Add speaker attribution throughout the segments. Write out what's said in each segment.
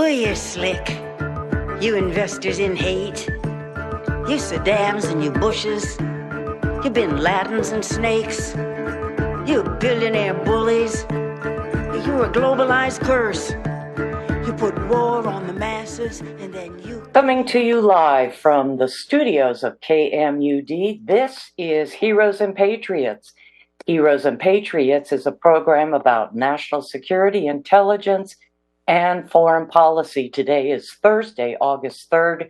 Speaker 1: Oh, you're slick. You investors in hate. You Saddams and you Bushes. You Bin Ladens and snakes. You billionaire bullies. You're a globalized curse. You put war on the masses and then you...
Speaker 2: Coming to you live from the studios of KMUD, this is Heroes and Patriots. Heroes and Patriots is a program about national security, intelligence, and foreign policy. Today is Thursday, August 3rd,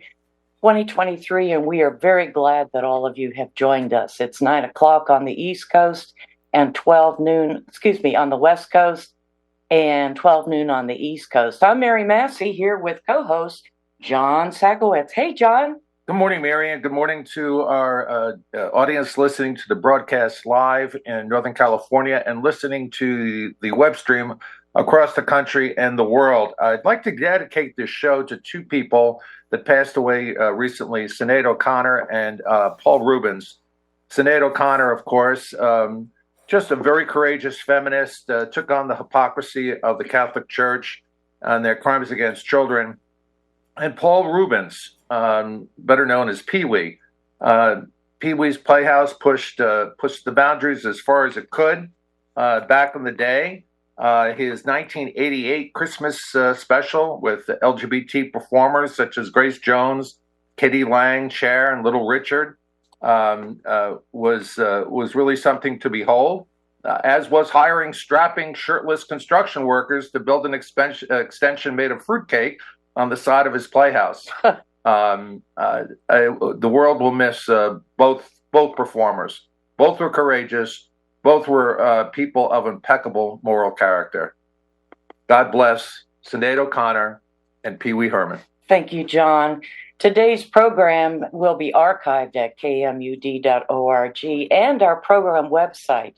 Speaker 2: 2023, and we are very glad that all of you have joined us. It's 9 o'clock on the East Coast and 12 noon, on the West Coast and 12 noon on the East Coast. I'm Mary Massey here with co-host John SAKOWICZ. Hey, John.
Speaker 3: Good morning, Mary, and good morning to our audience listening to the broadcast live in Northern California and listening to the web stream across the country and the world. I'd like to dedicate this show to two people that passed away recently, Sinead O'Connor and Paul Reubens. Sinead O'Connor, of course, just a very courageous feminist, took on the hypocrisy of the Catholic Church and their crimes against children. And Paul Reubens, better known as Pee-wee. Pee-wee's Playhouse pushed the boundaries as far as it could back in the day. His 1988 Christmas special with LGBT performers such as Grace Jones, Kitty Lang, Cher, and Little Richard was really something to behold, as was hiring strapping, shirtless construction workers to build an extension made of fruitcake on the side of his playhouse. The world will miss both performers. Both were courageous. Both were people of impeccable moral character. God bless Sinead O'Connor and Pee-wee Herman.
Speaker 2: Thank you, John. Today's program will be archived at kmud.org and our program website,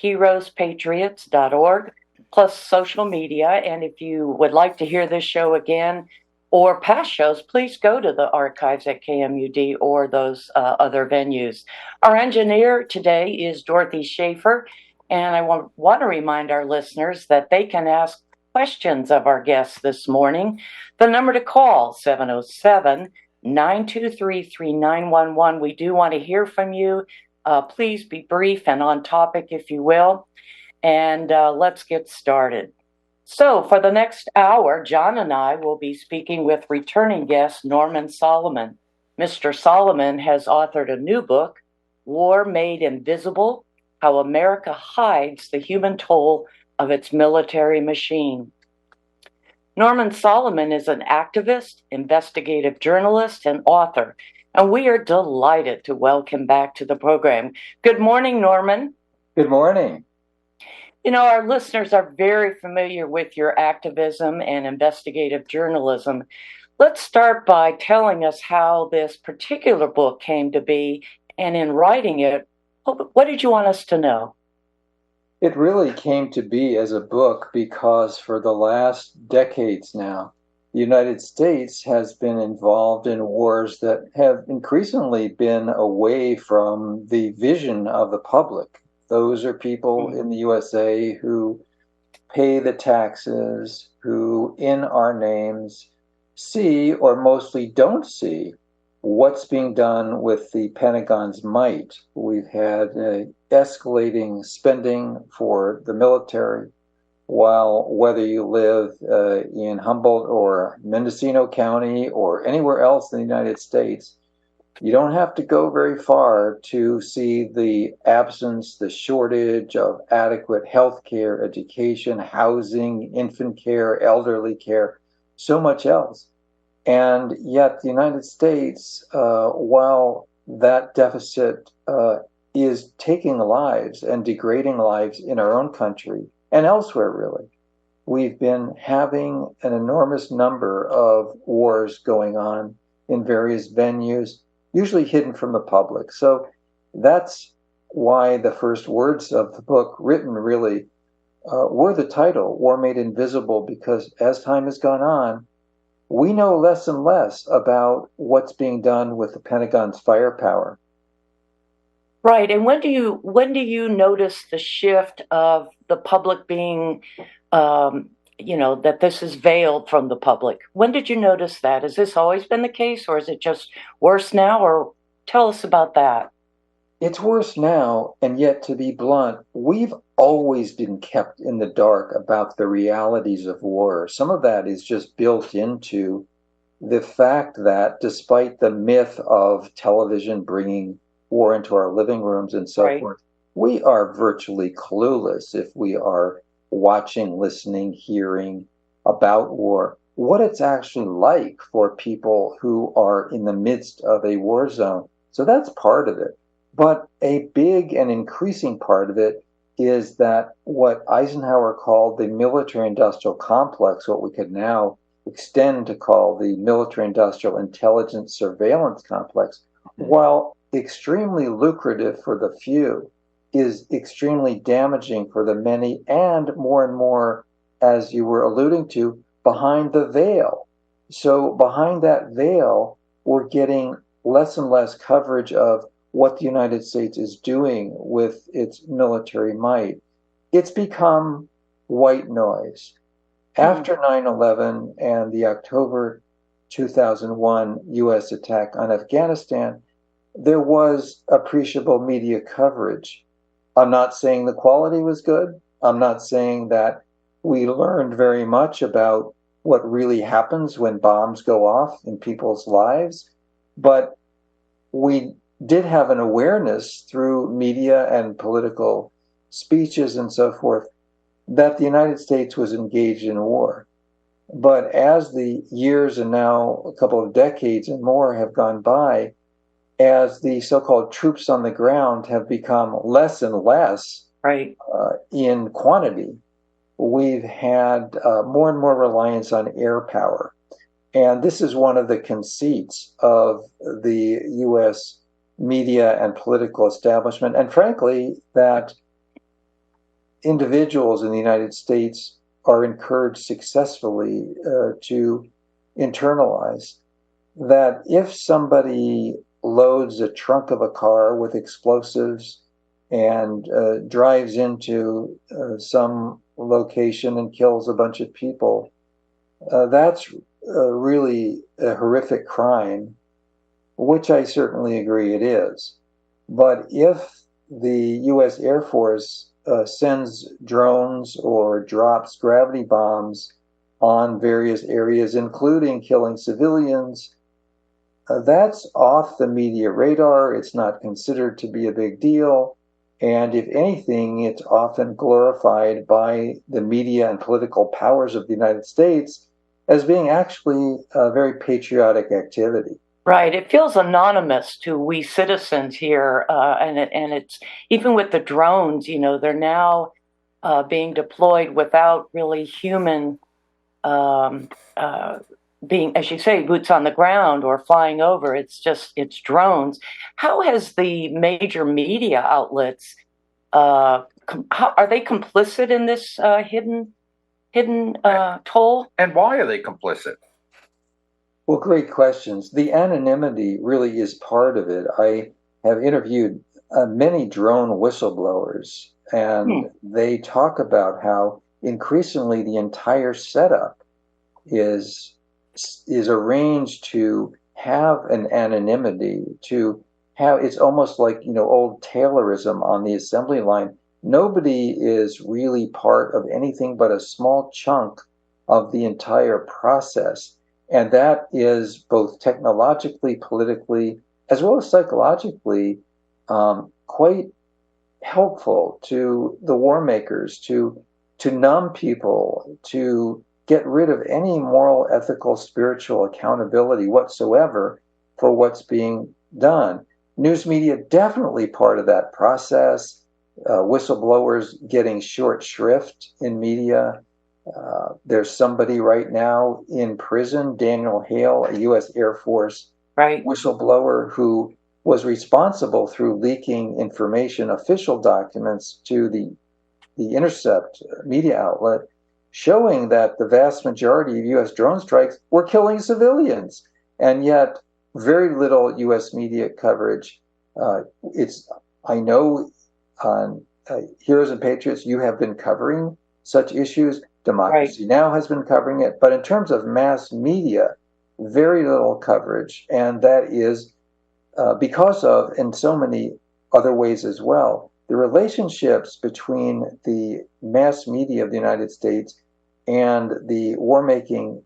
Speaker 2: heroespatriots.org, plus social media. And if you would like to hear this show again or past shows, please go to the archives at KMUD or those other venues. Our engineer today is Dorothy Schaefer, and I want to remind our listeners that they can ask questions of our guests this morning. The number to call, 707-923-3911. We do want to hear from you. Please be brief and on topic, if you will. And let's get started. So for the next hour, John and I will be speaking with returning guest Norman Solomon. Mr. Solomon has authored a new book, War Made Invisible: How America Hides the Human Toll of Its Military Machine. Norman Solomon is an activist, investigative journalist, and author, and we are delighted to welcome back to the program. Good morning, Norman.
Speaker 4: Good morning.
Speaker 2: You know, our listeners are very familiar with your activism and investigative journalism. Let's start by telling us how this particular book came to be, and in writing it, what did you want us to know?
Speaker 4: It really came to be as a book because for the last decades now, the United States has been involved in wars that have increasingly been away from the vision of the public. Those are people in the USA who pay the taxes, who in our names see or mostly don't see what's being done with the Pentagon's might. We've had escalating spending for the military, while whether you live in Humboldt or Mendocino County or anywhere else in the United States, you don't have to go very far to see the absence, the shortage of adequate health care, education, housing, infant care, elderly care, so much else. And yet the United States, while that deficit is taking lives and degrading lives in our own country and elsewhere, really, we've been having an enormous number of wars going on in various venues, usually hidden from the public. So that's why the first words of the book written really were the title, War Made Invisible, because as time has gone on, we know less and less about what's being done with the Pentagon's firepower.
Speaker 2: Right. And when do you notice the shift of the public being that this is veiled from the public. When did you notice that? Has this always been the case, or is it just worse now? Or tell us about that.
Speaker 4: It's worse now, and yet, to be blunt, we've always been kept in the dark about the realities of war. Some of that is just built into the fact that, despite the myth of television bringing war into our living rooms and so
Speaker 2: Right.
Speaker 4: forth, we are virtually clueless if we are watching, listening, hearing about war, what it's actually like for people who are in the midst of a war zone. So that's part of it. But a big and increasing part of it is that what Eisenhower called the military industrial complex, what we could now extend to call the military industrial intelligence surveillance complex, while extremely lucrative for the few, is extremely damaging for the many, and more, as you were alluding to, behind the veil. So behind that veil, we're getting less and less coverage of what the United States is doing with its military might. It's become white noise. After 9/11 and the October 2001 U.S. attack on Afghanistan, there was appreciable media coverage. I'm not saying the quality was good. I'm not saying that we learned very much about what really happens when bombs go off in people's lives, but we did have an awareness through media and political speeches and so forth that the United States was engaged in war. But as the years and now a couple of decades and more have gone by, as the so-called troops on the ground have become less and less
Speaker 2: Right.
Speaker 4: In quantity, we've had more and more reliance on air power. And this is one of the conceits of the U.S. media and political establishment, and frankly, that individuals in the United States are encouraged successfully to internalize that if somebody loads a trunk of a car with explosives and drives into some location and kills a bunch of people, that's really a horrific crime, which I certainly agree it is. But if the U.S. Air Force sends drones or drops gravity bombs on various areas, including killing civilians, that's off the media radar. It's not considered to be a big deal. And if anything, it's often glorified by the media and political powers of the United States as being actually a very patriotic activity.
Speaker 2: Right. It feels anonymous to we citizens here, and it's even with the drones. They're now being deployed without really human being, as you say, boots on the ground or flying over. It's drones. How has the major media outlets are they complicit in this hidden toll?
Speaker 3: And why are they complicit?
Speaker 4: Well, great questions. The anonymity really is part of it. I have interviewed many drone whistleblowers, and they talk about how increasingly the entire setup is arranged to have an anonymity, to have, it's almost like, old Taylorism on the assembly line. Nobody is really part of anything but a small chunk of the entire process. And that is both technologically, politically, as well as psychologically, quite helpful to the war makers to numb people, to get rid of any moral, ethical, spiritual accountability whatsoever for what's being done. News media definitely part of that process. Whistleblowers getting short shrift in media. There's somebody right now in prison, Daniel Hale, a U.S. Air Force whistleblower who was responsible through leaking information, official documents to the Intercept media outlet, showing that the vast majority of U.S. drone strikes were killing civilians, and yet very little U.S. media coverage. I know on Heroes and Patriots, you have been covering such issues, Democracy Now! Has been covering it, but in terms of mass media, very little coverage, and that is because of, in so many other ways as well, the relationships between the mass media of the United States and the war-making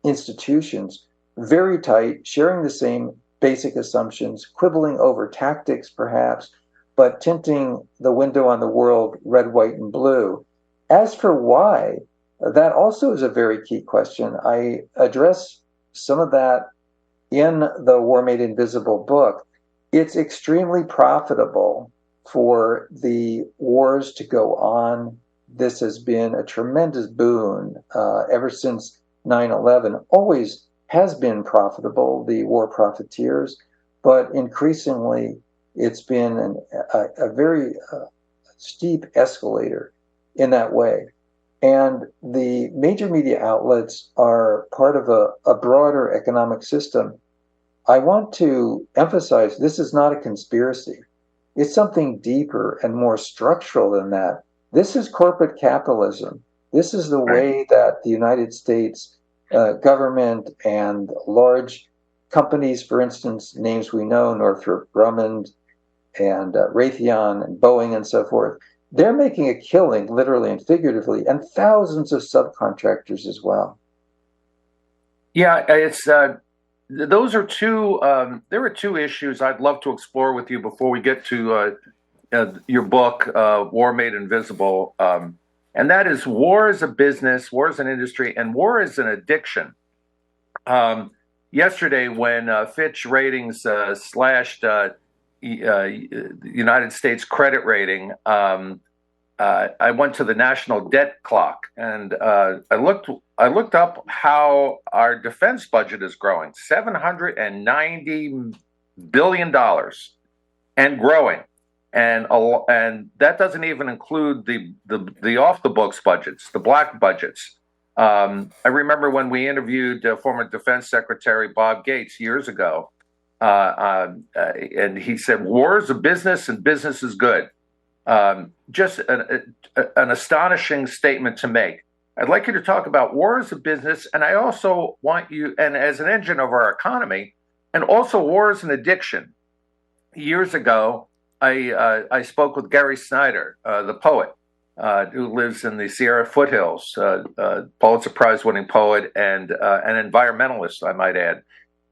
Speaker 4: institutions, very tight, sharing the same basic assumptions, quibbling over tactics perhaps, but tinting the window on the world red, white, and blue. As for why, that also is a very key question. I address some of that in the War Made Invisible book. It's extremely profitable for the wars to go on. This has been a tremendous boon ever since 9/11. Always has been profitable, the war profiteers, but increasingly it's been a very steep escalator in that way. And the major media outlets are part of a broader economic system. I want to emphasize this is not a conspiracy. It's something deeper and more structural than that. This is corporate capitalism. This is the way that the United States government and large companies, for instance, names we know, Northrop Grumman and Raytheon and Boeing and so forth, they're making a killing, literally and figuratively, and thousands of subcontractors as well.
Speaker 3: Yeah, it's those are two. There are two issues I'd love to explore with you before we get to your book, War Made Invisible, and that is war as a business, war as an industry, and war as an addiction. Yesterday, when Fitch Ratings slashed United States credit rating, I went to the national debt clock, and I looked up how our defense budget is growing, $790 billion, and growing, and that doesn't even include the off the books budgets, the black budgets. I remember when we interviewed former Defense Secretary Bob Gates years ago. And he said, war is a business and business is good. Just an astonishing statement to make. I'd like you to talk about war as a business, and I also want you, and as an engine of our economy, and also war as an addiction. Years ago, I spoke with Gary Snyder, the poet, who lives in the Sierra foothills, Pulitzer Prize-winning poet and an environmentalist, I might add.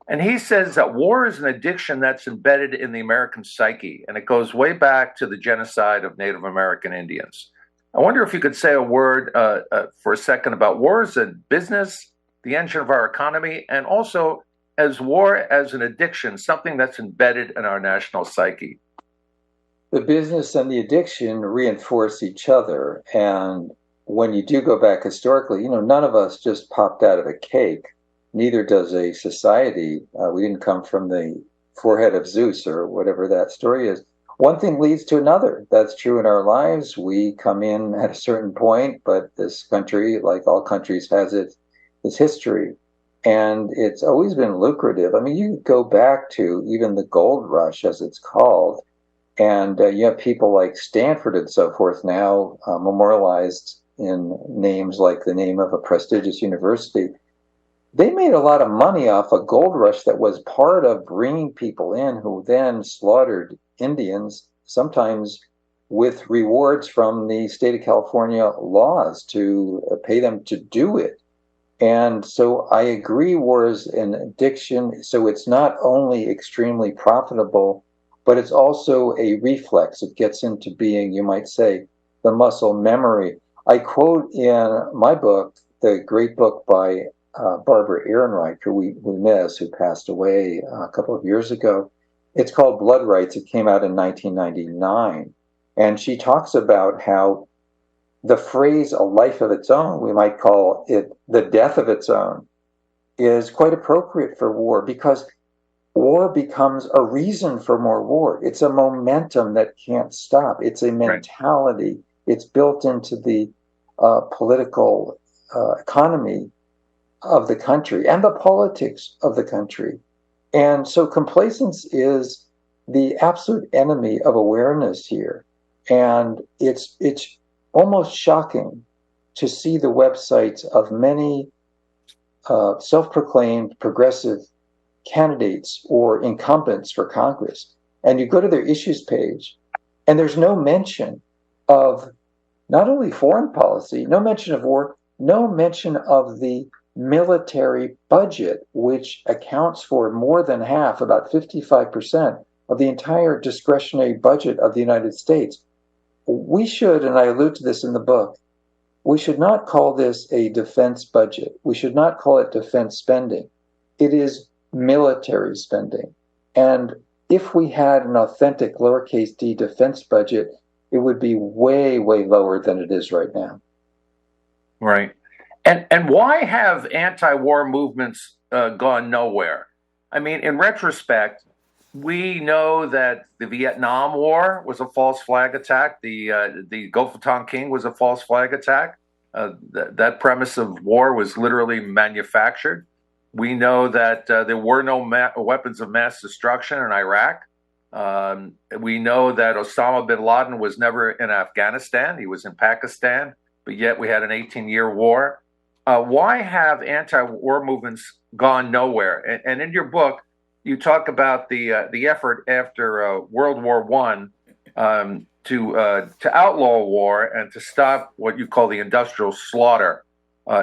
Speaker 3: And he says that war is an addiction that's embedded in the American psyche, and it goes way back to the genocide of Native American Indians. I wonder if you could say a word for a second about war as a business, the engine of our economy, and also as war as an addiction, something that's embedded in our national psyche.
Speaker 4: The business and the addiction reinforce each other. And when you do go back historically, none of us just popped out of a cake. Neither does a society. We didn't come from the forehead of Zeus or whatever that story is. One thing leads to another. That's true in our lives. We come in at a certain point, but this country, like all countries, has its history. And it's always been lucrative. I mean, you go back to even the gold rush, as it's called, and you have people like Stanford and so forth now memorialized in names like the name of a prestigious university. They made a lot of money off a gold rush that was part of bringing people in who then slaughtered Indians, sometimes with rewards from the state of California laws to pay them to do it. And so I agree war is an addiction. So it's not only extremely profitable, but it's also a reflex. It gets into being, you might say, the muscle memory. I quote in my book, the great book by Barbara Ehrenreich, who we miss, who passed away a couple of years ago. It's called Blood Rights. It came out in 1999. And she talks about how the phrase a life of its own, we might call it the death of its own, is quite appropriate for war because war becomes a reason for more war. It's a momentum that can't stop. It's a mentality. Right. It's built into the political economy of the country and the politics of the country. And so complacence is the absolute enemy of awareness here. And it's almost shocking to see the websites of many self-proclaimed progressive candidates or incumbents for Congress, and you go to their issues page, and there's no mention of not only foreign policy, no mention of war, no mention of the military budget, which accounts for more than half, about 55% of the entire discretionary budget of the United States. We should, and I allude to this in the book, we should not call this a defense budget. We should not call it defense spending. It is military spending. And if we had an authentic lowercase d defense budget, it would be way, way lower than it is right now.
Speaker 3: Right. And why have anti-war movements gone nowhere? I mean, in retrospect, we know that the Vietnam War was a false flag attack. The Gulf of Tonkin was a false flag attack. That premise of war was literally manufactured. We know that there were no weapons of mass destruction in Iraq. We know that Osama bin Laden was never in Afghanistan. He was in Pakistan, but yet we had an 18-year war. Why have anti-war movements gone nowhere? And in your book, you talk about the effort after World War I to outlaw war and to stop what you call the industrial slaughter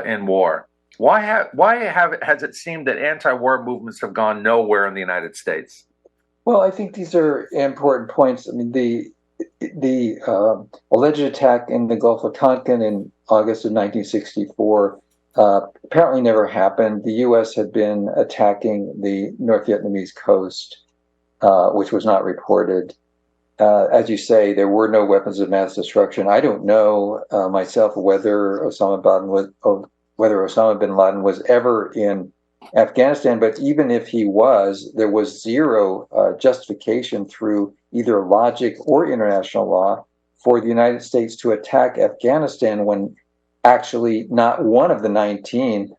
Speaker 3: in war. Why has it seemed that anti-war movements have gone nowhere in the United States?
Speaker 4: Well, I think these are important points. I mean, the alleged attack in the Gulf of Tonkin in August of 1964 apparently never happened. The U.S. had been attacking the North Vietnamese coast, which was not reported. As you say, there were no weapons of mass destruction. I don't know myself whether Osama bin Laden was ever in Afghanistan, but even if he was, there was zero justification through either logic or international law for the United States to attack Afghanistan when actually not one of the 19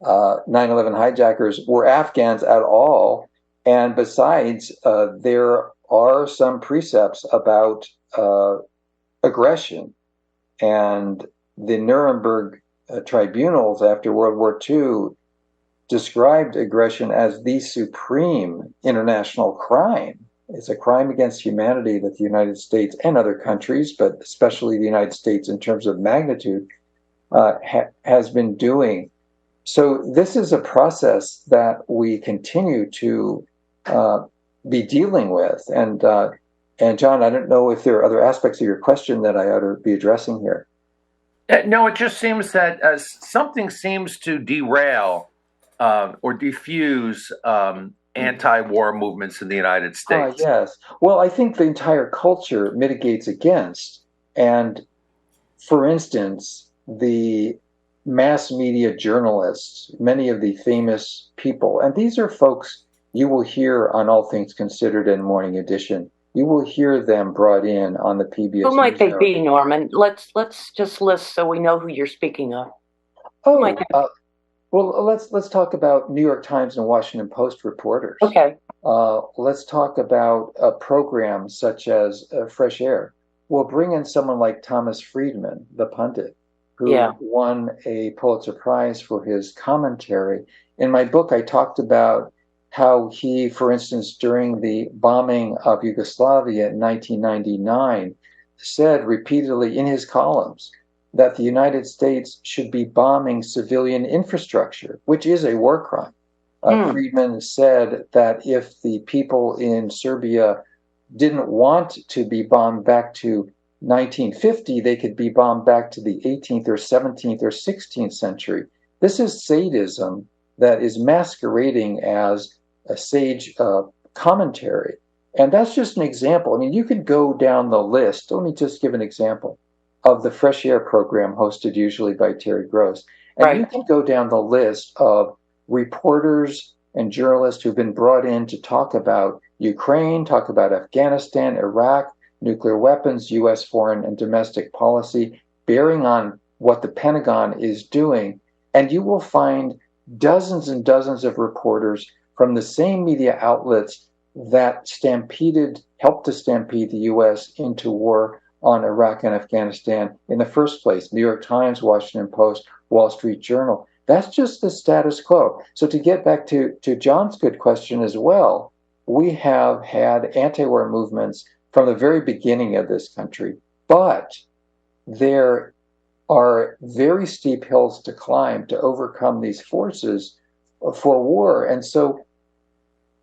Speaker 4: 9/11 hijackers were Afghans at all. And besides, there are some precepts about aggression, and the Nuremberg tribunals after World War II described aggression as the supreme international crime. It's a crime against humanity that the United States and other countries, but especially the United States in terms of magnitude, has been doing. So this is a process that we continue to be dealing with. And John, I don't know if there are other aspects of your question that I ought to be addressing here.
Speaker 3: No, it just seems that something seems to derail or diffuse anti-war movements in the United States.
Speaker 4: Yes. Well, I think the entire culture mitigates against. And for instance, the mass media journalists, many of the famous people, and these are folks you will hear on All Things Considered and Morning Edition. You will hear them brought in on the PBS.
Speaker 2: Who might they be, Norman? Let's just list so we know who you're speaking of.
Speaker 4: Well, let's talk about New York Times and Washington Post reporters.
Speaker 2: Okay.
Speaker 4: Let's talk about programs such as Fresh Air. We'll bring in someone like Thomas Friedman, the pundit, who won a Pulitzer Prize for his commentary. In my book, I talked about how he, for instance, during the bombing of Yugoslavia in 1999, said repeatedly in his columns that the United States should be bombing civilian infrastructure, which is a war crime. Friedman said that if the people in Serbia didn't want to be bombed back to 1950, they could be bombed back to the 18th or 17th or 16th century. This is sadism that is masquerading as a sage commentary. And that's just an example. I mean, you could go down the list. Let me just give an example of the Fresh Air program hosted usually by Terry Gross. And you can go down the list of reporters and journalists who've been brought in to talk about Ukraine, talk about Afghanistan, Iraq, nuclear weapons, U.S. foreign and domestic policy, bearing on what the Pentagon is doing. And you will find dozens and dozens of reporters from the same media outlets that helped to stampede the U.S. into war on Iraq and Afghanistan in the first place. New York Times, Washington Post, Wall Street Journal. That's just the status quo. So to get back to John's good question as well, we have had anti-war movements from the very beginning of this country, but there are very steep hills to climb to overcome these forces for war. And so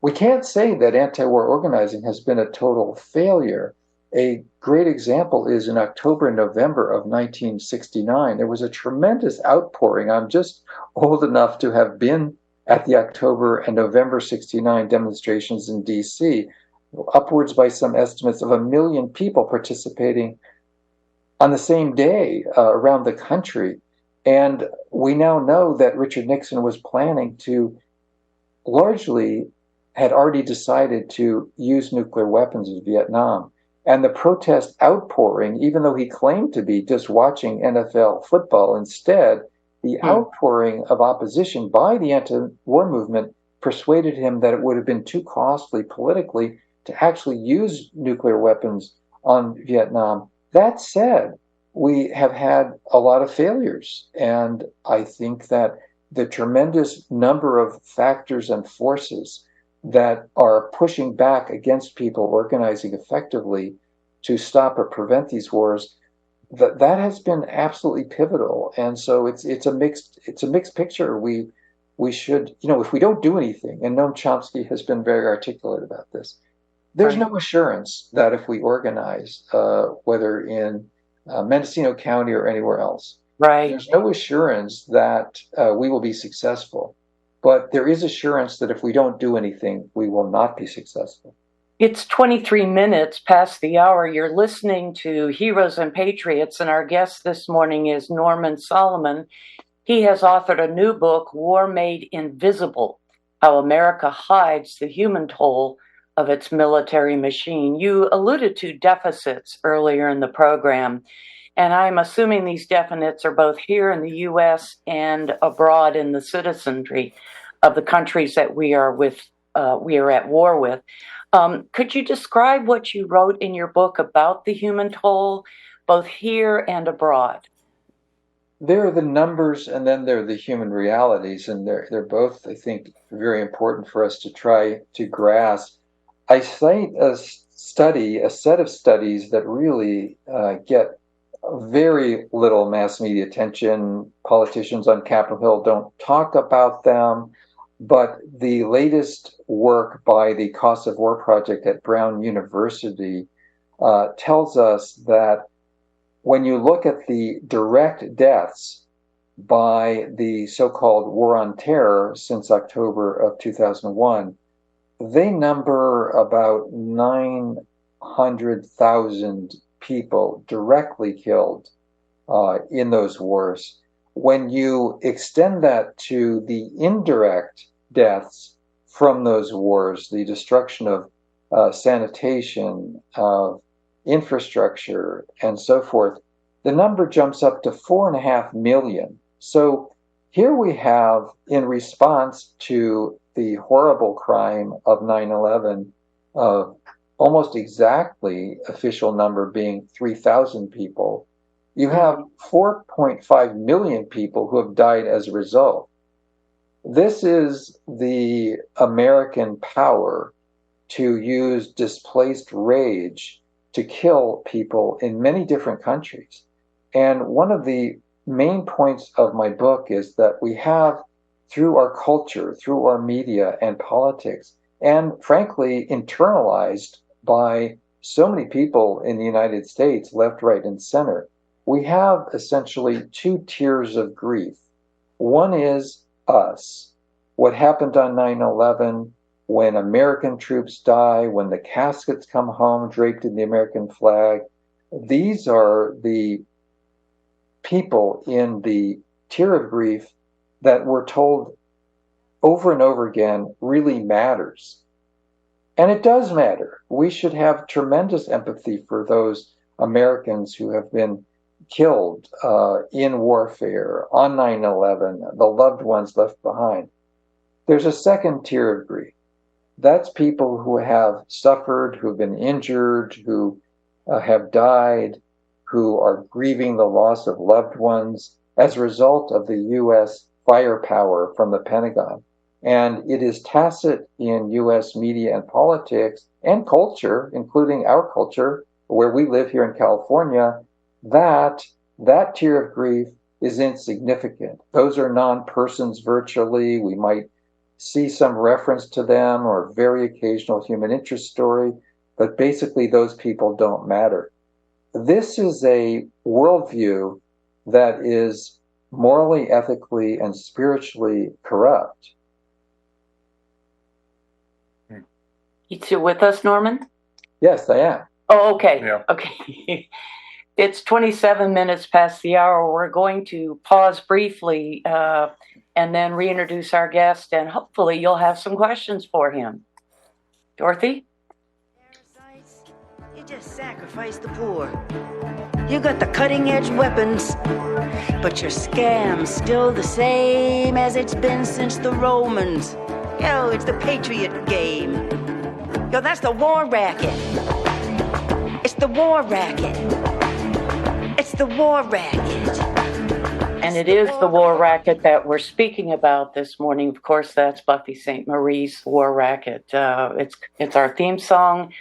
Speaker 4: we can't say that anti-war organizing has been a total failure. A great example is in October and November of 1969, there was a tremendous outpouring. I'm just old enough to have been at the October and November 69 demonstrations in DC, upwards by some estimates of 1 million people participating on the same day around the country. And we now know that Richard Nixon was planning to largely had already decided to use nuclear weapons in Vietnam. And the protest outpouring, even though he claimed to be just watching NFL football instead, the outpouring of opposition by the anti-war movement persuaded him that it would have been too costly politically to actually use nuclear weapons on Vietnam. That said, we have had a lot of failures. And I think that the tremendous number of factors and forces that are pushing back against people organizing effectively to stop or prevent these wars, that has been absolutely pivotal. And so it's a mixed picture. We should, if we don't do anything, and Noam Chomsky has been very articulate about this, there's no assurance that if we organize, whether in Mendocino County or anywhere else, there's no assurance that we will be successful. But there is assurance that if we don't do anything, we will not be successful.
Speaker 2: It's 23 minutes past the hour. You're listening to Heroes and Patriots, and our guest this morning is Norman Solomon. He has authored a new book, War Made Invisible: How America Hides the Human Toll of Its Military Machine. You alluded to deficits earlier in the program, and I'm assuming these deficits are both here in the U.S. and abroad in the citizenry of the countries that we are at war with. Could you describe what you wrote in your book about the human toll, both here and abroad?
Speaker 4: There are the numbers, and then there are the human realities, and they're both, I think, very important for us to try to grasp. I cite a set of studies that really get very little mass media attention. Politicians on Capitol Hill don't talk about them. But the latest work by the Cost of War Project at Brown University tells us that when you look at the direct deaths by the so-called War on Terror since October of 2001, they number about 900,000 people directly killed in those wars. When you extend that to the indirect deaths from those wars, the destruction of sanitation, of infrastructure, and so forth, the number jumps up to 4.5 million. So here we have, in response to the horrible crime of 9/11, almost exactly official number being 3,000 people, you have 4.5 million people who have died as a result. This is the American power to use displaced rage to kill people in many different countries. And one of the main points of my book is that we have, through our culture, through our media and politics, and frankly, internalized by so many people in the United States, left, right, and center, we have essentially two tiers of grief. One is us. What happened on 9/11, when American troops die, when the caskets come home draped in the American flag, these are the people in the tier of grief that we're told over and over again really matters. And it does matter. We should have tremendous empathy for those Americans who have been killed in warfare on 9/11, the loved ones left behind. There's a second tier of grief. That's people who have suffered, who've been injured, who have died, who are grieving the loss of loved ones as a result of the U.S. firepower from the Pentagon. And it is tacit in U.S. media and politics and culture, including our culture, where we live here in California, that that tier of grief is insignificant. Those are non-persons virtually. We might see some reference to them or very occasional human interest story, but basically those people don't matter. This is a worldview that is morally, ethically, and spiritually corrupt.
Speaker 2: You two with us, Norman?
Speaker 4: Yes, I am.
Speaker 2: Oh, okay.
Speaker 3: Yeah.
Speaker 2: Okay. It's 27 minutes past the hour. We're going to pause briefly and then reintroduce our guest, and hopefully you'll have some questions for him. Dorothy?
Speaker 1: Parasites, you just sacrifice the poor. You got the cutting edge weapons, but your scam's still the same as it's been since the Romans. Yo, it's the patriot game. Yo, that's the war racket. It's the war racket. It's the war racket.
Speaker 2: And it is the war racket that we're speaking about this morning. Of course, that's Buffy St. Marie's War Racket. It's our theme song.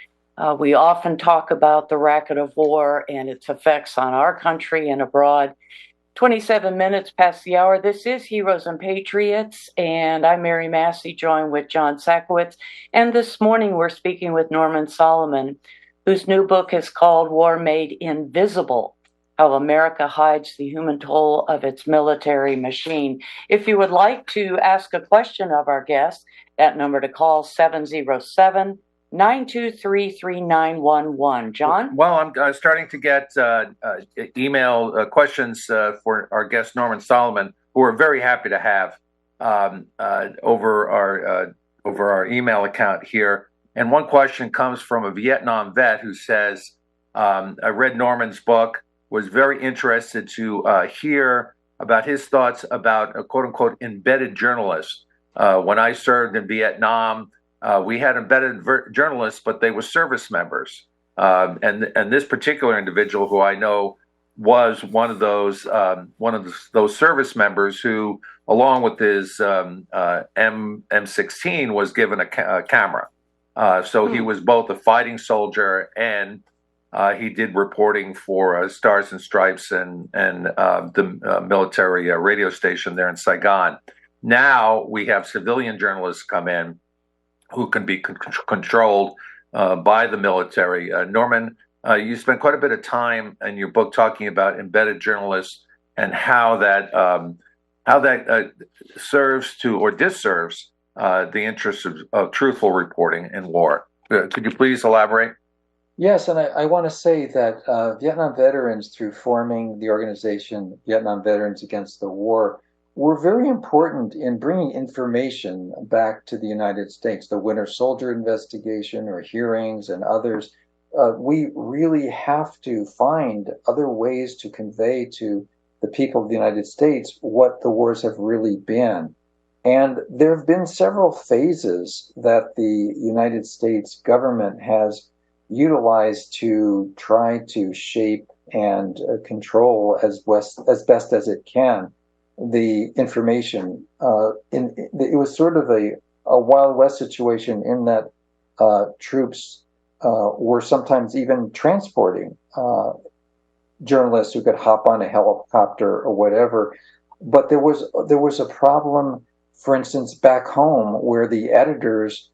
Speaker 2: We often talk about the racket of war and its effects on our country and abroad. 27 minutes past the hour. This is Heroes and Patriots, and I'm Mary Massey, joined with John SAKOWICZ. And this morning we're speaking with Norman Solomon, whose new book is called War Made Invisible: How America Hides the Human Toll of Its Military Machine. If you would like to ask a question of our guest, that number to call 707-923-3911. John?
Speaker 3: Well, I'm starting to get email questions for our guest, Norman Solomon, who we're very happy to have over our email account here. And one question comes from a Vietnam vet who says, I read Norman's book, was very interested to hear about his thoughts about a quote-unquote embedded journalist. When I served in Vietnam, we had embedded journalists, but they were service members. And this particular individual, who I know was one of those service members who, along with his M16, was given a camera. So he was both a fighting soldier and he did reporting for Stars and Stripes and the military radio station there in Saigon. Now we have civilian journalists come in who can be controlled by the military. Norman, you spent quite a bit of time in your book talking about embedded journalists and how that serves to or disserves the interests of truthful reporting in war. Could you please elaborate?
Speaker 4: Yes, and I want to say that Vietnam veterans, through forming the organization Vietnam Veterans Against the War, were very important in bringing information back to the United States. The Winter Soldier investigation or hearings and others, we really have to find other ways to convey to the people of the United States what the wars have really been. And there have been several phases that the United States government has utilized to try to shape and control as best as it can the information. It was sort of a Wild West situation in that troops were sometimes even transporting journalists who could hop on a helicopter or whatever. But there was a problem, for instance, back home, where the editors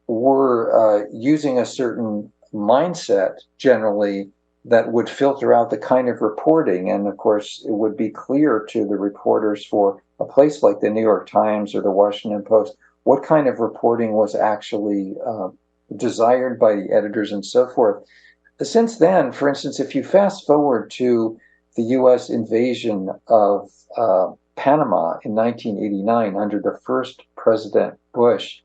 Speaker 4: were using a certain mindset generally that would filter out the kind of reporting. And of course, it would be clear to the reporters for a place like the New York Times or the Washington Post what kind of reporting was actually desired by the editors and so forth. Since then, for instance, if you fast forward to the U.S. invasion of Panama in 1989 under the first President Bush,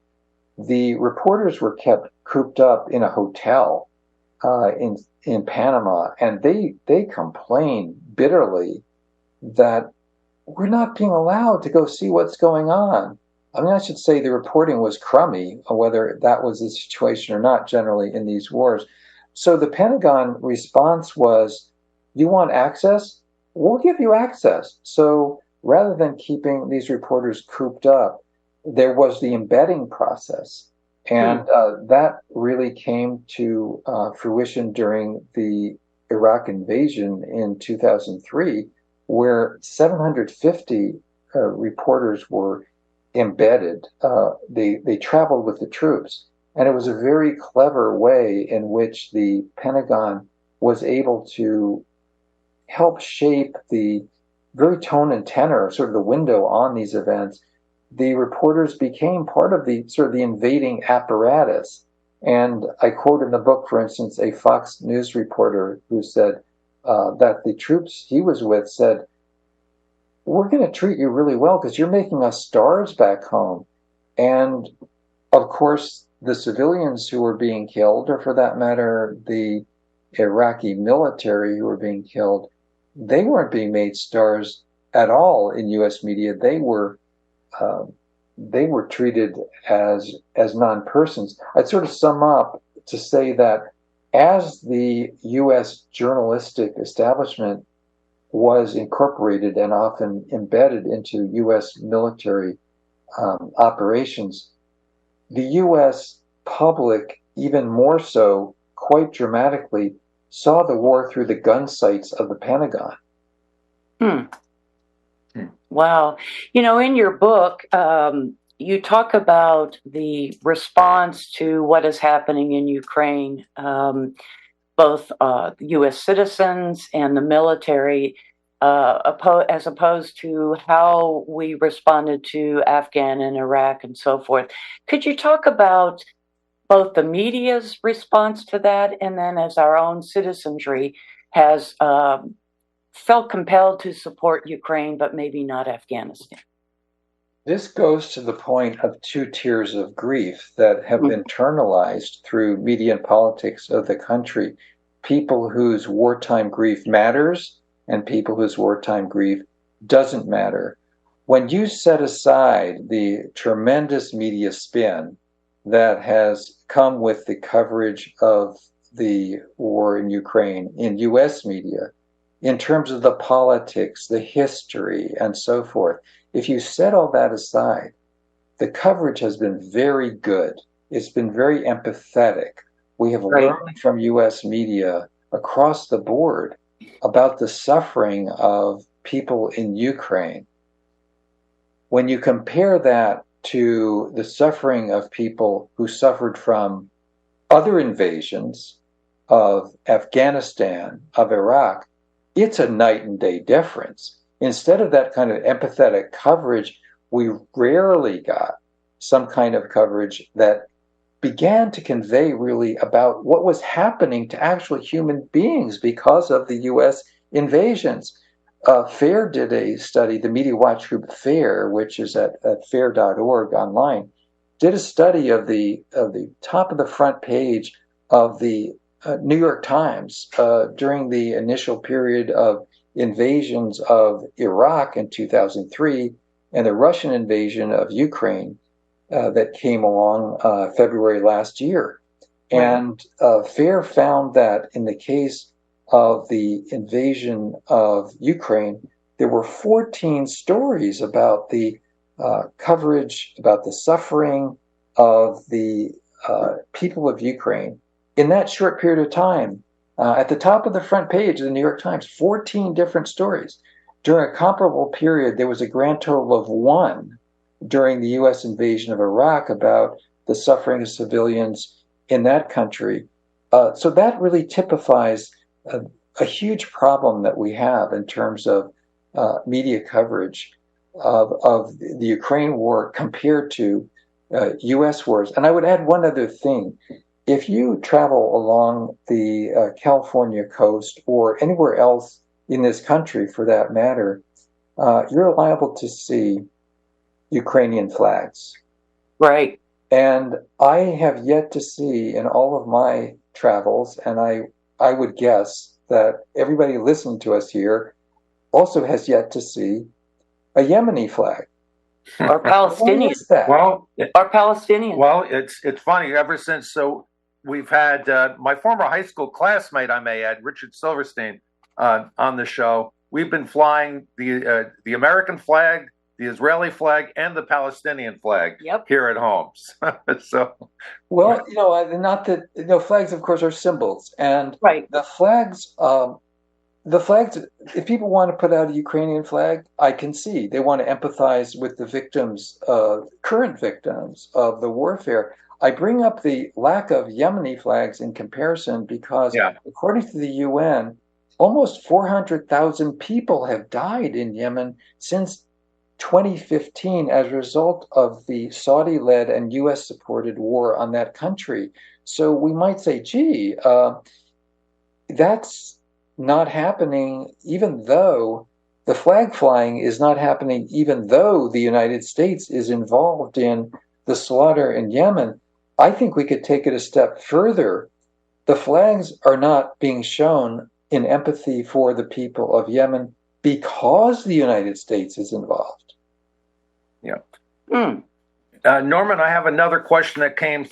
Speaker 4: the reporters were kept cooped up in a hotel in Panama, and they complained bitterly that we're not being allowed to go see what's going on. I mean, I should say the reporting was crummy, whether that was the situation or not generally in these wars. So the Pentagon response was, You want access? We'll give you access. So rather than keeping these reporters cooped up, there was the embedding process. And that really came to fruition during the Iraq invasion in 2003, where 750 reporters were embedded. They traveled with the troops. And it was a very clever way in which the Pentagon was able to help shape the very tone and tenor, sort of the window on these events. The reporters became part of the sort of the invading apparatus. And I quote in the book, for instance, a Fox News reporter who said that the troops he was with said, "We're going to treat you really well because you're making us stars back home." And of course, the civilians who were being killed, or for that matter, the Iraqi military who were being killed, they weren't being made stars at all in U.S. media. They were treated as non-persons. I'd sort of sum up to say that as the U.S. journalistic establishment was incorporated and often embedded into U.S. military operations, the U.S. public, even more so, quite dramatically, saw the war through the gun sights of the Pentagon.
Speaker 2: Wow. In your book, you talk about the response to what is happening in Ukraine, both U.S. citizens and the military, as opposed to how we responded to Afghan and Iraq and so forth. Could you talk about both the media's response to that and then as our own citizenry has felt compelled to support Ukraine, but maybe not Afghanistan?
Speaker 4: This goes to the point of two tiers of grief that have been internalized through media and politics of the country. People whose wartime grief matters and people whose wartime grief doesn't matter. When you set aside the tremendous media spin that has come with the coverage of the war in Ukraine in U.S. media, in terms of the politics, the history, and so forth, if you set all that aside, the coverage has been very good. It's been very empathetic. We have learned from U.S. media across the board about the suffering of people in Ukraine. When you compare that to the suffering of people who suffered from other invasions of Afghanistan, of Iraq, it's a night and day difference. Instead of that kind of empathetic coverage, we rarely got some kind of coverage that began to convey really about what was happening to actual human beings because of the U.S. invasions. FAIR did a study, the media watch group FAIR, which is at fair.org online, did a study of the top of the front page of the New York Times during the initial period of invasions of Iraq in 2003 and the Russian invasion of Ukraine that came along February last year. And FAIR found that in the case of the invasion of Ukraine, there were 14 stories about the coverage, about the suffering of the people of Ukraine in that short period of time. At the top of the front page of the New York Times, 14 different stories. During a comparable period, there was a grand total of 1 during the U.S. invasion of Iraq about the suffering of civilians in that country. So that really typifies a huge problem that we have in terms of media coverage of the Ukraine war compared to U.S. wars. And I would add one other thing. If you travel along the California coast or anywhere else in this country, for that matter, you're liable to see Ukrainian flags.
Speaker 2: Right.
Speaker 4: And I have yet to see in all of my travels, and I would guess that everybody listening to us here also has yet to see a Yemeni flag.
Speaker 2: Or Palestinian.
Speaker 4: Why is that?
Speaker 2: Or Palestinian.
Speaker 3: Well, it's funny. Ever since, so we've had my former high school classmate, I may add, Richard Silverstein, on the show. We've been flying the American flag, the Israeli flag, and the Palestinian flag here at home. So,
Speaker 4: well, not that flags, of course, are symbols, and the flags. The flags, if people want to put out a Ukrainian flag, I can see they want to empathize with the victims, current victims of the warfare. I bring up the lack of Yemeni flags in comparison because, according to the UN, almost 400,000 people have died in Yemen since 2015 as a result of the Saudi-led and US-supported war on that country. So we might say, gee, that's not happening, even though the flag flying is not happening, even though the United States is involved in the slaughter in Yemen. I think we could take it a step further. The flags are not being shown in empathy for the people of Yemen because the United States is involved.
Speaker 3: Yeah. Norman, I have another question that came.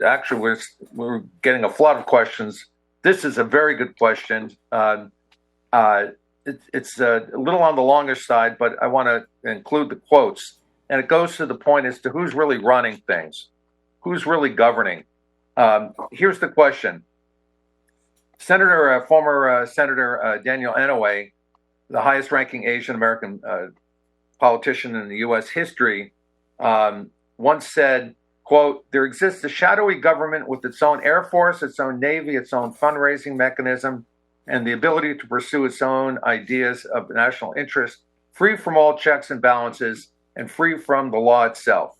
Speaker 3: Actually, we're getting a flood of questions. This is a very good question. It's a little on the longer side, but I want to include the quotes. And it goes to the point as to who's really running things, who's really governing. Here's the question. Former Senator Daniel Inouye, the highest-ranking Asian-American politician in the U.S. history, once said, quote, "There exists a shadowy government with its own Air Force, its own Navy, its own fundraising mechanism, and the ability to pursue its own ideas of national interest, free from all checks and balances, and free from the law itself."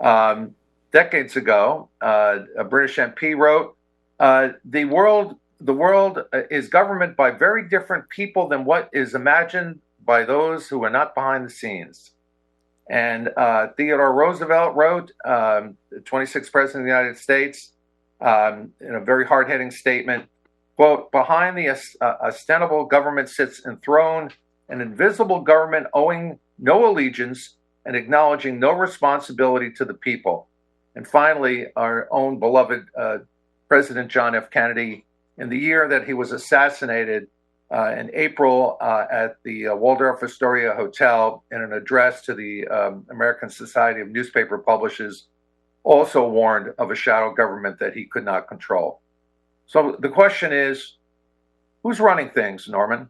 Speaker 3: Decades ago, a British MP wrote, the world is governed by very different people than what is imagined by those who are not behind the scenes. And Theodore Roosevelt wrote, the 26th President of the United States, in a very hard-hitting statement, quote, "Behind the ostensible government sits enthroned an invisible government owing no allegiance and acknowledging no responsibility to the people." And finally, our own beloved President John F. Kennedy, in the year that he was assassinated, in April at the Waldorf Astoria Hotel, in an address to the American Society of Newspaper Publishers, also warned of a shadow government that he could not control. So the question is, who's running things, Norman?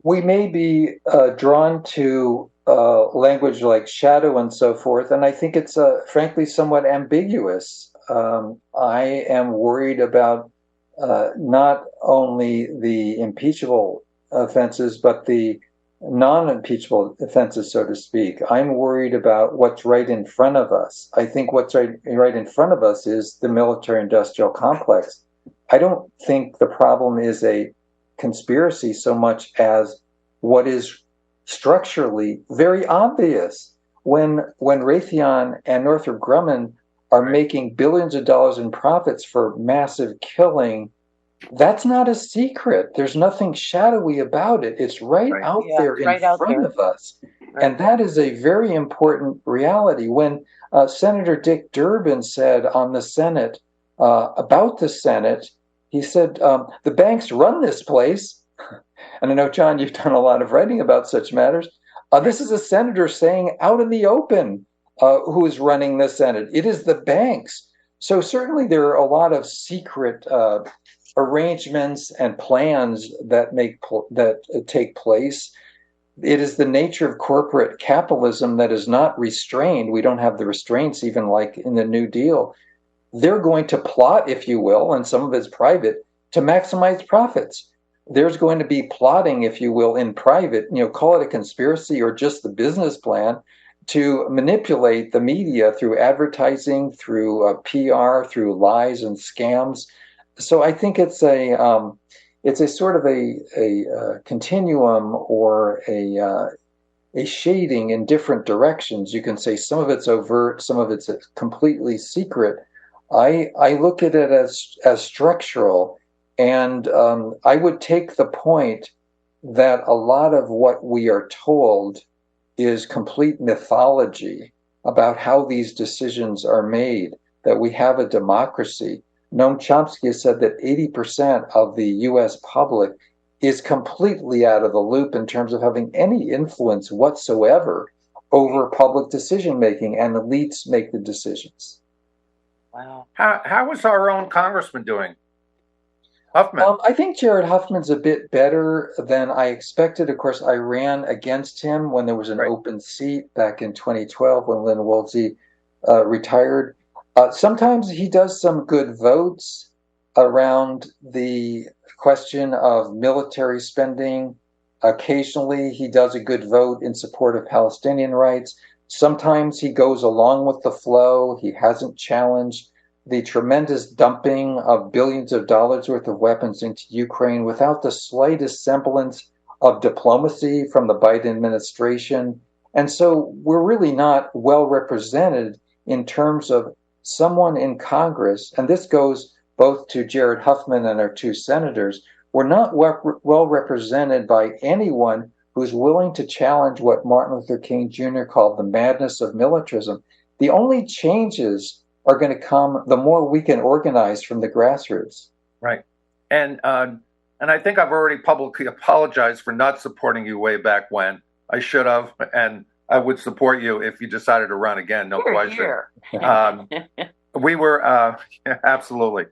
Speaker 4: We may be drawn to language like shadow and so forth, and I think it's frankly somewhat ambiguous. I am worried about not only the impeachable offenses, but the non-impeachable offenses, so to speak. I'm worried about what's right in front of us. I think what's right in front of us is the military-industrial complex. I don't think the problem is a conspiracy so much as what is structurally very obvious. When Raytheon and Northrop Grumman are making billions of dollars in profits for massive killing, that's not a secret. There's nothing shadowy about it. It's right out there in front of us. And that is a very important reality. When Senator Dick Durbin said on the Senate, about the Senate, he said, the banks run this place. And I know, John, you've done a lot of writing about such matters. This is a senator saying out in the open who is running the Senate. It is the banks. So certainly there are a lot of secret arrangements and plans that take place. It is the nature of corporate capitalism that is not restrained. We don't have the restraints even like in the New Deal. They're going to plot, if you will, and some of it's private, to maximize profits. There's going to be plotting, if you will, in private, call it a conspiracy or just the business plan, to manipulate the media through advertising, through PR, through lies and scams. So I think it's a sort of a continuum or a shading in different directions. You can say some of it's overt, some of it's completely secret. I look at it as structural, and I would take the point that a lot of what we are told is complete mythology about how these decisions are made, that we have a democracy. Noam Chomsky has said that 80% of the U.S. public is completely out of the loop in terms of having any influence whatsoever over public decision making, and elites make the decisions.
Speaker 2: Wow.
Speaker 3: How is our own congressman doing? Huffman.
Speaker 4: I think Jared Huffman's a bit better than I expected. Of course, I ran against him when there was an open seat back in 2012 when Lynn Woolsey retired. Sometimes he does some good votes around the question of military spending. Occasionally, he does a good vote in support of Palestinian rights. Sometimes he goes along with the flow. He hasn't challenged the tremendous dumping of billions of dollars worth of weapons into Ukraine without the slightest semblance of diplomacy from the Biden administration. And so we're really not well represented in terms of someone in Congress, and this goes both to Jared Huffman and our two senators. We're not well represented by anyone who's willing to challenge what Martin Luther King Jr. called the madness of militarism. The only changes are going to come the more we can organize from the grassroots.
Speaker 3: Right. And I think I've already publicly apologized for not supporting you way back when. I should have, and I would support you if you decided to run again. No question. We were absolutely.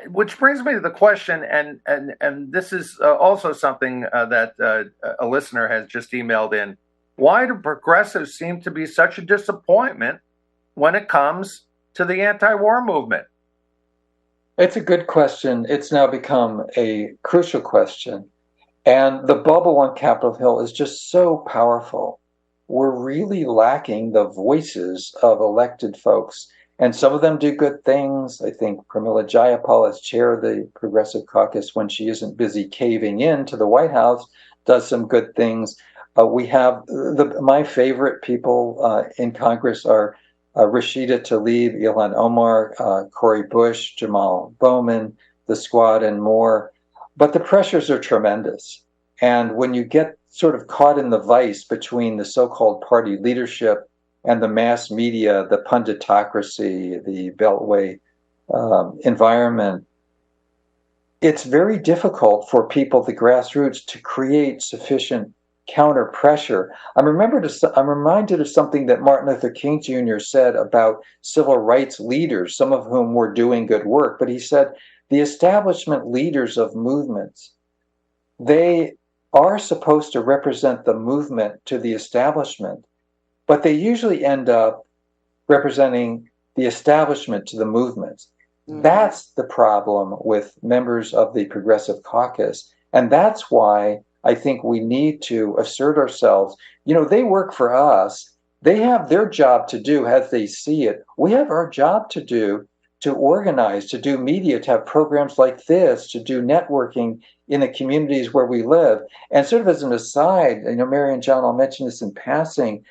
Speaker 3: Which brings me to the question, and this is also something that a listener has just emailed in. Why do progressives seem to be such a disappointment when it comes to the anti-war movement?
Speaker 4: It's a good question. It's now become a crucial question. And the bubble on Capitol Hill is just so powerful. We're really lacking the voices of elected folks. And some of them do good things. I think Pramila Jayapal, as chair of the Progressive Caucus, when she isn't busy caving in to the White House, does some good things. We have my favorite people in Congress are Rashida Tlaib, Ilhan Omar, Cori Bush, Jamal Bowman, the Squad, and more. But the pressures are tremendous. And when you get sort of caught in the vice between the so-called party leadership and the mass media, the punditocracy, the Beltway environment, it's very difficult for people, the grassroots, to create sufficient counter pressure. I'm reminded of something that Martin Luther King Jr. said about civil rights leaders, some of whom were doing good work. But he said the establishment leaders of movements, they are supposed to represent the movement to the establishment, but they usually end up representing the establishment to the movement. Mm-hmm. That's the problem with members of the Progressive Caucus. And that's why I think we need to assert ourselves. You know, they work for us. They have their job to do as they see it. We have our job to do, to organize, to do media, to have programs like this, to do networking in the communities where we live. And sort of as an aside, Mary and John, I'll mention this in passing,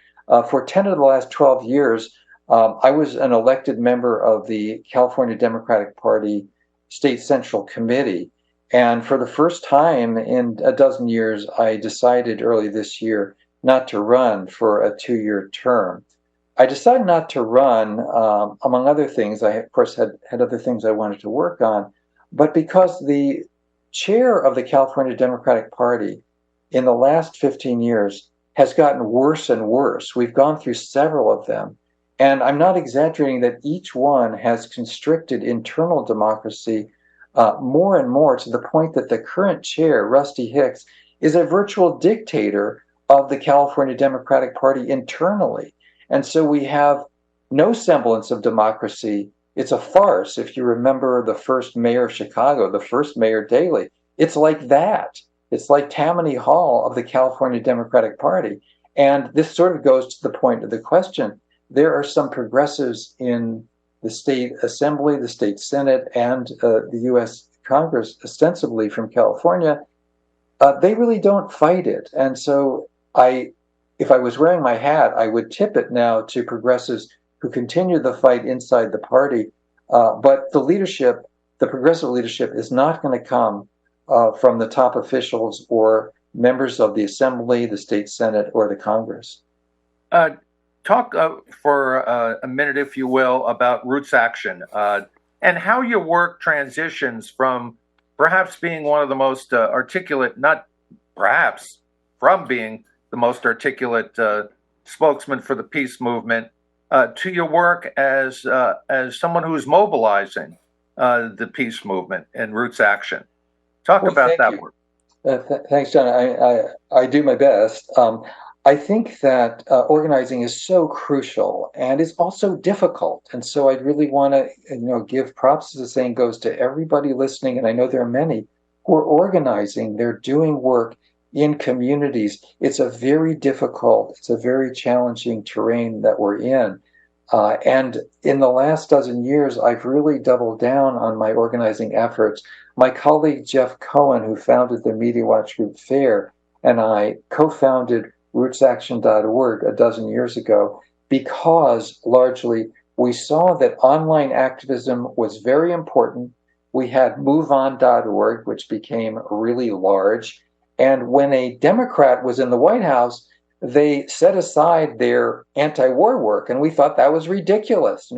Speaker 4: for 10 of the last 12 years, I was an elected member of the California Democratic Party State Central Committee. And for the first time in a dozen years, I decided early this year not to run for a 2-year term. I decided not to run, among other things. I, of course, had other things I wanted to work on, but because the chair of the California Democratic Party in the last 15 years has gotten worse and worse. We've gone through several of them. And I'm not exaggerating that each one has constricted internal democracy more and more, to the point that the current chair, Rusty Hicks, is a virtual dictator of the California Democratic Party internally. And so we have no semblance of democracy. It's a farce. If you remember the first mayor of Chicago, the first Mayor Daley, it's like that. It's like Tammany Hall of the California Democratic Party. And this sort of goes to the point of the question. There are some progressives in the state assembly, the state senate, and the U.S. Congress, ostensibly from California. They really don't fight it. And so if I was wearing my hat, I would tip it now to progressives who continue the fight inside the party. But the leadership, the progressive leadership, is not going to come from the top officials or members of the assembly, the state senate, or the Congress.
Speaker 3: Talk for a minute, if you will, about Roots Action. and how your work transitions from perhaps being one of the most articulate, not perhaps, from being the most articulate spokesman for the peace movement to your work as someone who's mobilizing the peace movement and Roots Action. Talk about that work.
Speaker 4: Thanks, John. I do my best. I think that organizing is so crucial and is also difficult. And so I'd really want to, give props, as the saying goes, to everybody listening. And I know there are many who are organizing. They're doing work in communities. It's a very challenging terrain that we're in. And in the last dozen years, I've really doubled down on my organizing efforts. My colleague, Jeff Cohen, who founded the Media Watch Group FAIR, and I co-founded rootsaction.org a dozen years ago because largely we saw that online activism was very important. We had moveon.org, which became really large. And when a Democrat was in the White House, they set aside their anti-war work, and we thought that was ridiculous.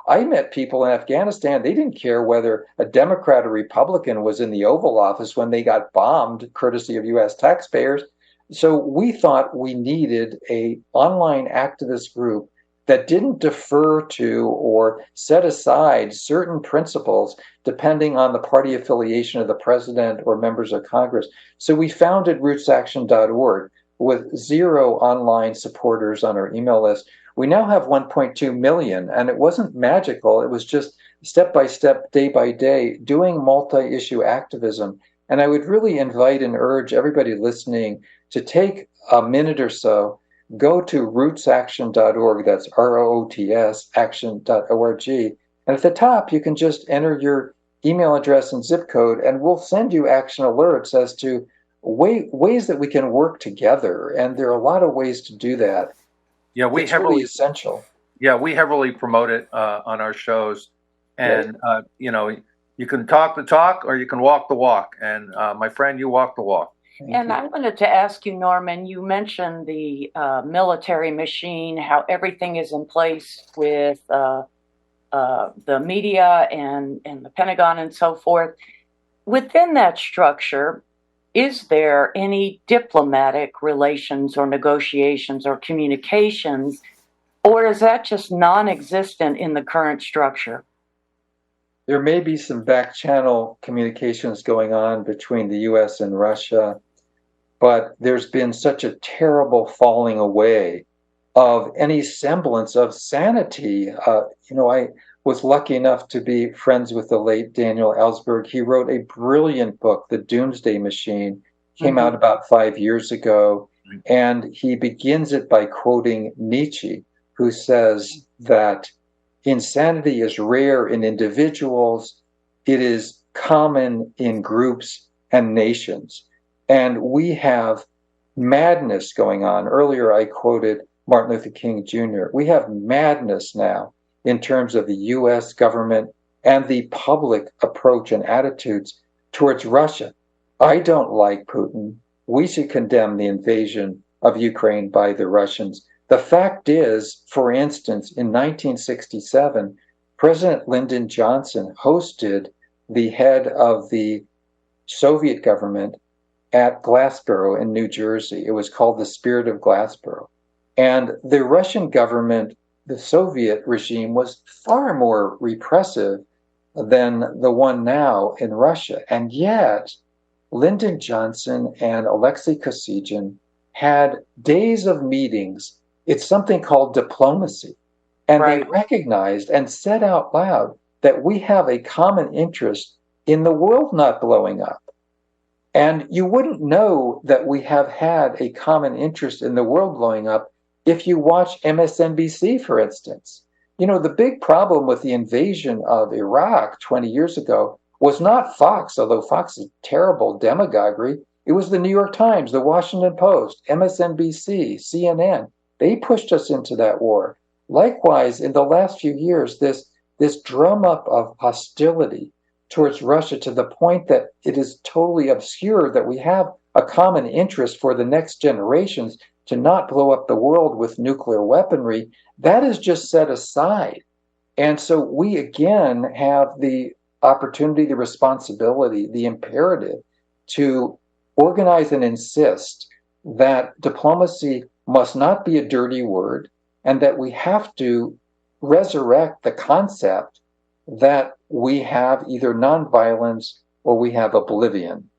Speaker 4: I met people in Afghanistan, they didn't care whether a Democrat or Republican was in the Oval Office when they got bombed, courtesy of U.S. taxpayers. So we thought we needed an online activist group that didn't defer to or set aside certain principles depending on the party affiliation of the president or members of Congress. So we founded rootsaction.org. With 0 online supporters on our email list. We now have 1.2 million, and it wasn't magical. It was just step by step, day by day, doing multi-issue activism. And I would really invite and urge everybody listening to take a minute or so, go to rootsaction.org, that's ROOTS, action.org. And at the top, you can just enter your email address and zip code, and we'll send you action alerts as to ways that we can work together, and there are a lot of ways to do that.
Speaker 3: Yeah,
Speaker 4: it's really essential.
Speaker 3: Yeah, we heavily promote it on our shows, and you can talk the talk or you can walk the walk. And my friend, you walk the walk.
Speaker 2: And I wanted to ask you, Norman. You mentioned the military machine, how everything is in place with the media and the Pentagon and so forth. Within that structure, is there any diplomatic relations or negotiations or communications, or is that just non-existent in the current structure?
Speaker 4: There may be some back-channel communications going on between the U.S. and Russia, but there's been such a terrible falling away of any semblance of sanity. I was lucky enough to be friends with the late Daniel Ellsberg. He wrote a brilliant book, The Doomsday Machine, came out about 5 years ago, and he begins it by quoting Nietzsche, who says that insanity is rare in individuals, it is common in groups and nations. And we have madness going on. Earlier I quoted Martin Luther King Jr. We have madness now in terms of the U.S. government and the public approach and attitudes towards Russia. I don't like Putin. We should condemn the invasion of Ukraine by the Russians. The fact is, for instance, in 1967, President Lyndon Johnson hosted the head of the Soviet government at Glassboro in New Jersey. It was called the Spirit of Glassboro. And the Russian government, the Soviet regime, was far more repressive than the one now in Russia. And yet, Lyndon Johnson and Alexei Kosygin had days of meetings. It's something called diplomacy. And They recognized and said out loud that we have a common interest in the world not blowing up. And you wouldn't know that we have had a common interest in the world blowing up if you watch MSNBC, for instance. The big problem with the invasion of Iraq 20 years ago was not Fox, although Fox is terrible demagoguery. It was the New York Times, the Washington Post, MSNBC, CNN. They pushed us into that war. Likewise, in the last few years, this drum up of hostility towards Russia to the point that it is totally obscure that we have a common interest for the next generations to not blow up the world with nuclear weaponry, that is just set aside. And so we again have the opportunity, the responsibility, the imperative to organize and insist that diplomacy must not be a dirty word, and that we have to resurrect the concept that we have either nonviolence or we have oblivion.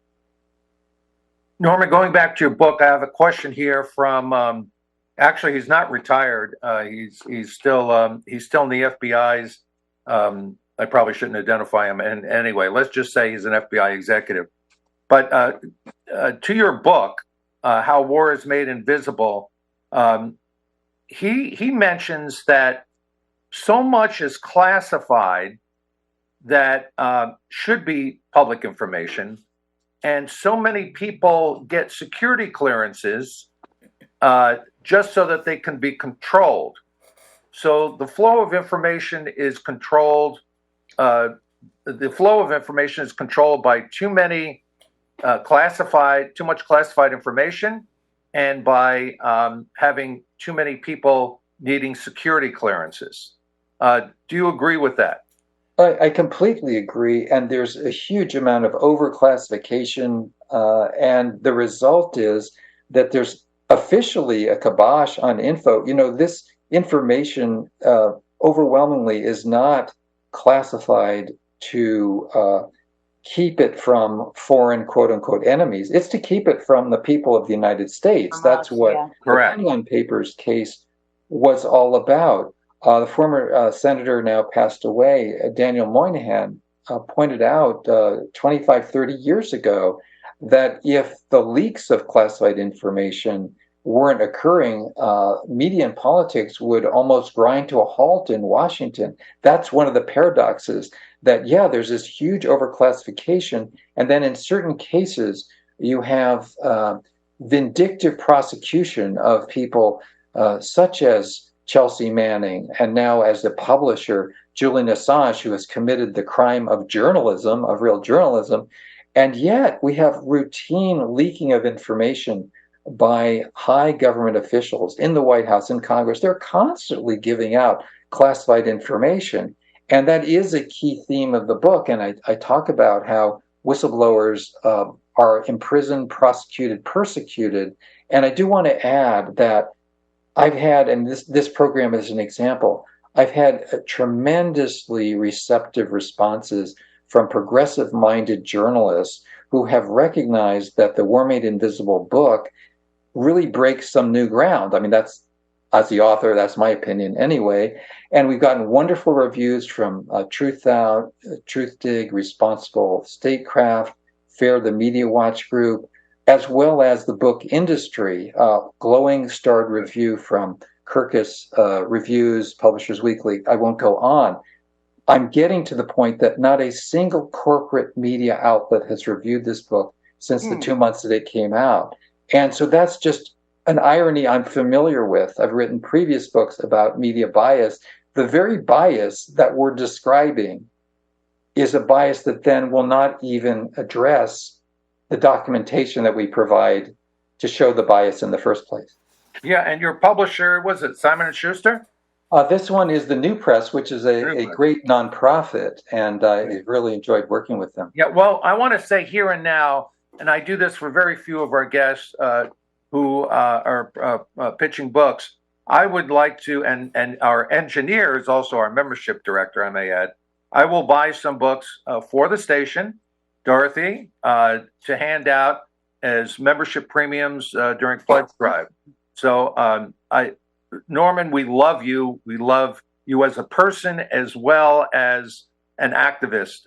Speaker 3: Norman, going back to your book, I have a question here from. Actually, he's not retired. He's still in the FBI's. I probably shouldn't identify him. And anyway, let's just say he's an FBI executive. But to your book, How War is Made Invisible, he mentions that so much is classified that should be public information, and so many people get security clearances just so that they can be controlled. So the flow of information is controlled. The flow of information is controlled by too much classified information, and by having too many people needing security clearances. Do you agree with that?
Speaker 4: I completely agree. And there's a huge amount of overclassification. And the result is that there's officially a kibosh on info. This information overwhelmingly is not classified to keep it from foreign quote unquote enemies. It's to keep it from the people of the United States. That's what the Pentagon Papers case was all about. The former senator, now passed away, Daniel Moynihan, pointed out 25, 30 years ago that if the leaks of classified information weren't occurring, media and politics would almost grind to a halt in Washington. That's one of the paradoxes, that, there's this huge overclassification, and then in certain cases, you have vindictive prosecution of people such as Chelsea Manning, and now as the publisher, Julian Assange, who has committed the crime of journalism, of real journalism, and yet we have routine leaking of information by high government officials in the White House and Congress. They're constantly giving out classified information, and that is a key theme of the book. And I talk about how whistleblowers are imprisoned, prosecuted, persecuted, and I do want to add that I've had, and this program is an example, I've had tremendously receptive responses from progressive-minded journalists who have recognized that the War Made Invisible book really breaks some new ground. I mean, that's, as the author, that's my opinion anyway. And we've gotten wonderful reviews from Truthout, Truthdig, Responsible Statecraft, FAIR, the Media Watch Group, as well as the book industry, glowing starred review from Kirkus Reviews, Publishers Weekly. I won't go on. I'm getting to the point that not a single corporate media outlet has reviewed this book since the 2 months that it came out. And so that's just an irony I'm familiar with. I've written previous books about media bias. The very bias that we're describing is a bias that then will not even address the documentation that we provide to show the bias in the first place.
Speaker 3: Yeah, and your publisher, was it Simon & Schuster?
Speaker 4: This one is the New Press, which is a great nonprofit, and I really enjoyed working with them.
Speaker 3: Yeah, well, I want to say here and now, and I do this for very few of our guests who are pitching books, I would like to, and our engineer is also our membership director, I may add, I will buy some books for the station, Dorothy, to hand out as membership premiums during Pledge Drive. So, Norman, we love you. We love you as a person as well as an activist.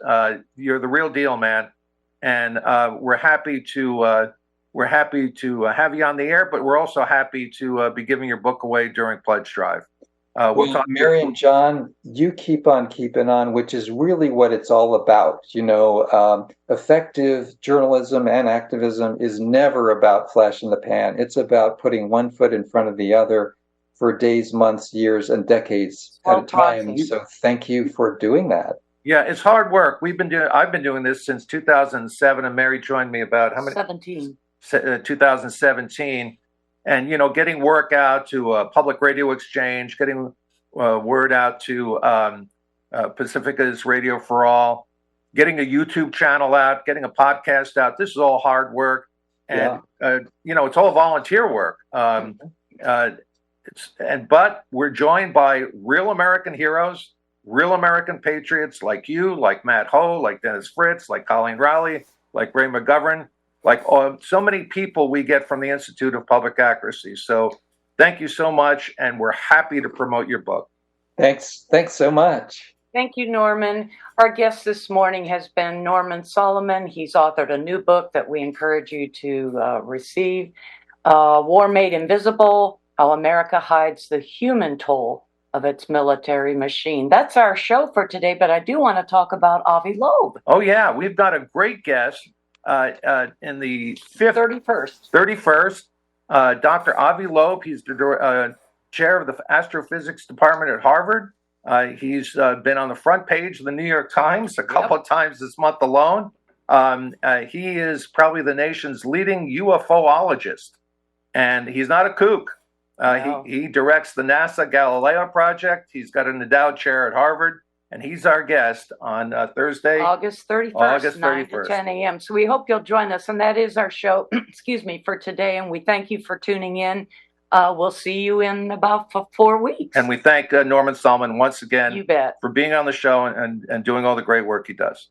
Speaker 3: You're the real deal, man. And we're happy to have you on the air, but we're also happy to be giving your book away during Pledge Drive.
Speaker 4: Well, Mary and John, you keep on keeping on, which is really what it's all about. Effective journalism and activism is never about flash in the pan. It's about putting one foot in front of the other for days, months, years, and decades at a time. So thank you for doing that.
Speaker 3: Yeah, it's hard work. I've been doing this since 2007, and Mary joined me about how many? 2017. And, getting work out to Public Radio Exchange, getting word out to Pacifica is Radio for All, getting a YouTube channel out, getting a podcast out. This is all hard work. And, it's all volunteer work. But we're joined by real American heroes, real American patriots like you, like Matt Ho, like Dennis Fritz, like Colleen Rowley, like Ray McGovern, like so many people we get from the Institute of Public Accuracy. So thank you so much, and we're happy to promote your book.
Speaker 4: Thanks so much.
Speaker 2: Thank you, Norman. Our guest this morning has been Norman Solomon. He's authored a new book that we encourage you to receive, War Made Invisible, How America Hides the Human Toll of Its Military Machine. That's our show for today, but I do want to talk about Avi Loeb.
Speaker 3: Oh, yeah. We've got a great guest in the 31st. Dr. Avi Loeb. He's the chair of the Astrophysics Department at Harvard. He's been on the front page of the New York Times a couple of times this month alone. He is probably the nation's leading UFOologist, and he's not a kook.
Speaker 2: No.
Speaker 3: He directs the NASA Galileo project. He's got an endowed chair at Harvard, and he's our guest on Thursday,
Speaker 2: August 31st, 9 to 10 a.m. So we hope you'll join us, and that is our show, for today, and we thank you for tuning in. We'll see you in about 4 weeks.
Speaker 3: And we thank Norman Solomon once again
Speaker 2: You bet.
Speaker 3: for being on the show and doing all the great work he does.